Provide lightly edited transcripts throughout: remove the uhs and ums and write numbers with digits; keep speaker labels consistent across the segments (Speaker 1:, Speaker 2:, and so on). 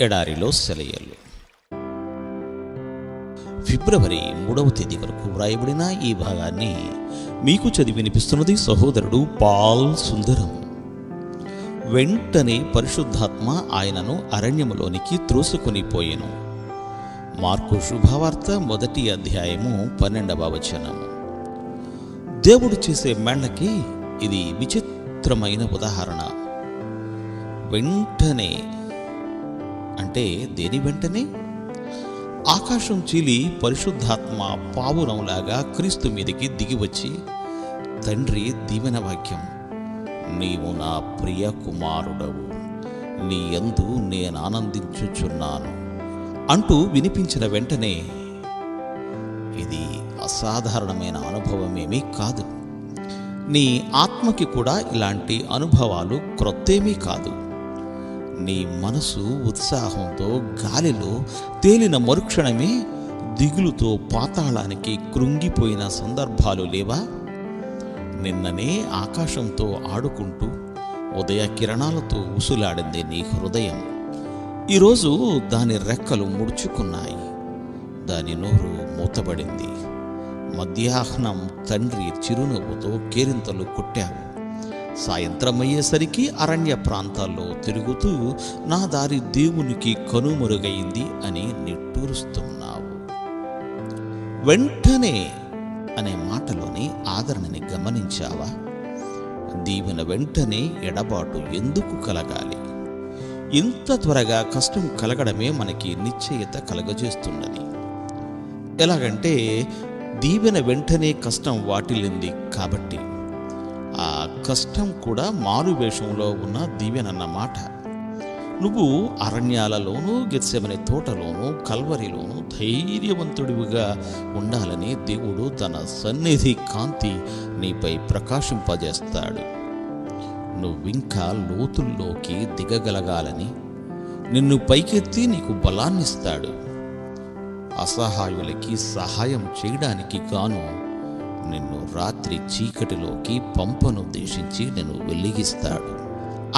Speaker 1: ఎడారిలో సెలయేళ్ళు. ఫిబ్రవరి 3వ తేదీ వరకు వ్రాయబడిన ఈ భాగాన్ని మీకు చదివి వినిపిస్తున్నది సహోదరుడు పాల్ సుందరం. వెంటనే పరిశుద్ధాత్మ ఆయనను అరణ్యములోనికి త్రోసుకొని పోయెను. మార్కు శుభవార్త 1వ అధ్యాయము 12వ వచనము. దేవుడు చేసే మేళ్లకి ఇది విచిత్రమైన ఉదాహరణ. వెంటనే అంటే దేని వెంటనే? ఆకాశం చీలి పరిశుద్ధాత్మ పావురంలాగా క్రీస్తు మీదకి దిగివచ్చి, తండ్రి దీవెన వాక్యం, నీవు నా ప్రియ కుమారుడవు, నీ యందు నేను ఆనందించుచున్నాను అంటూ వినిపించిన వెంటనే ఇది అసాధారణమైన అనుభవమేమీ కాదు. నీ ఆత్మకి కూడా ఇలాంటి అనుభవాలు క్రొత్తేమీ కాదు. నీ మనసు ఉత్సాహంతో గాలిలో తేలిన మరుక్షణమే దిగులుతో పాతాళానికి కృంగిపోయిన సందర్భాలు లేవా? నిన్ననే ఆకాశంతో ఆడుకుంటూ ఉదయ కిరణాలతో ఉసులాడింది నీ హృదయం. ఈరోజు దాని రెక్కలు ముడుచుకున్నాయి, దాని నోరు మూతబడింది. మధ్యాహ్నం తండ్రి చిరునవ్వుతో కేరింతలు కొట్టావు. సాయంత్రం అయ్యేసరికి అరణ్య ప్రాంతాల్లో తిరుగుతూ నా దారి దేవునికి కనుమరుగైంది అని నిట్టూరుస్తున్నావు. వెంటనే అనే మాటలోని ఆదరణని గమనించావా? దీవెన వెంటనే ఎడబాటు ఎందుకు కలగాలి? ఇంత త్వరగా కష్టం కలగడమే మనకి నిశ్చయత కలగజేస్తున్నది. ఎలాగంటే దీవెన వెంటనే కష్టం వాటిల్లింది కాబట్టి ఆ కష్టం కూడా మారువేషంలో ఉన్న దీవెనన్నమాట. నువ్వు అరణ్యాలలోనూ గెత్సెమనే తోటలోనూ కల్వరిలోనూ ధైర్యవంతుడివిగా ఉండాలని దేవుడు తన సన్నిధి కాంతి నీపై ప్రకాశింపజేస్తాడు. నువ్వింకా లోతుల్లోకి దిగగలగాలని నిన్ను పైకెత్తి నీకు బలాన్నిస్తాడు. అసహాయులకి సహాయం చేయడానికి గాను నిన్ను రాత్రి చీకటిలోకి పంపనుద్దేశించి నిన్ను వెలిగిస్తాడు.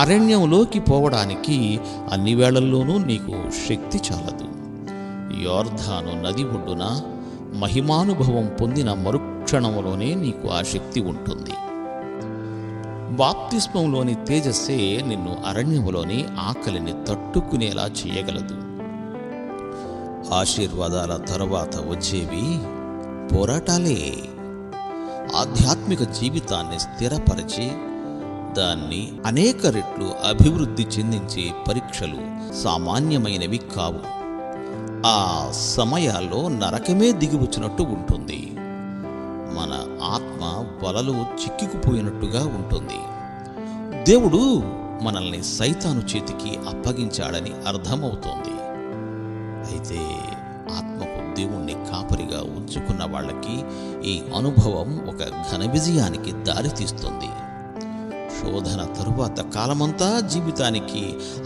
Speaker 1: అరణ్యంలోకి పోవడానికి అన్ని వేళల్లోనూ నీకు శక్తి చాలదు. యోర్దాను నది ఒడ్డున మహిమానుభవం పొందిన మరుక్షణంలోనే నీకు ఆ శక్తి ఉంటుంది. బాప్తిస్మంలోని తేజస్సే నిన్ను అరణ్యములోని ఆకలిని తట్టుకునేలా చేయగలదు. ఆశీర్వాదాల తరువాత వచ్చేవి పోరాటాలే. ఆధ్యాత్మిక జీవితాన్ని స్థిరపరిచి దాన్ని అనేక రెట్లు అభివృద్ధి చెందించే పరీక్షలు సామాన్యమైనవి కావు. ఆ సమయాల్లో నరకమే దిగివచ్చినట్టు ఉంటుంది. మన ఆత్మ వలలో చిక్కుకుపోయినట్టుగా ఉంటుంది. దేవుడు మనల్ని సైతాను చేతికి అప్పగించాడని అర్థమవుతోంది. అయితే ఆత్మకు దేవుణ్ణి కాపరిగా ఉంచుకున్న వాళ్ళకి ఈ అనుభవం ఒక ఘన విజయానికి దారితీస్తుంది. శోధన తరువాత కాలమంతా జీవితానికి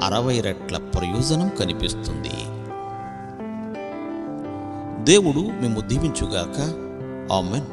Speaker 1: 60 రెట్ల ప్రయోజనం కనిపిస్తుంది. దేవుడు మేము దీవించుగాక. ఆమేన్.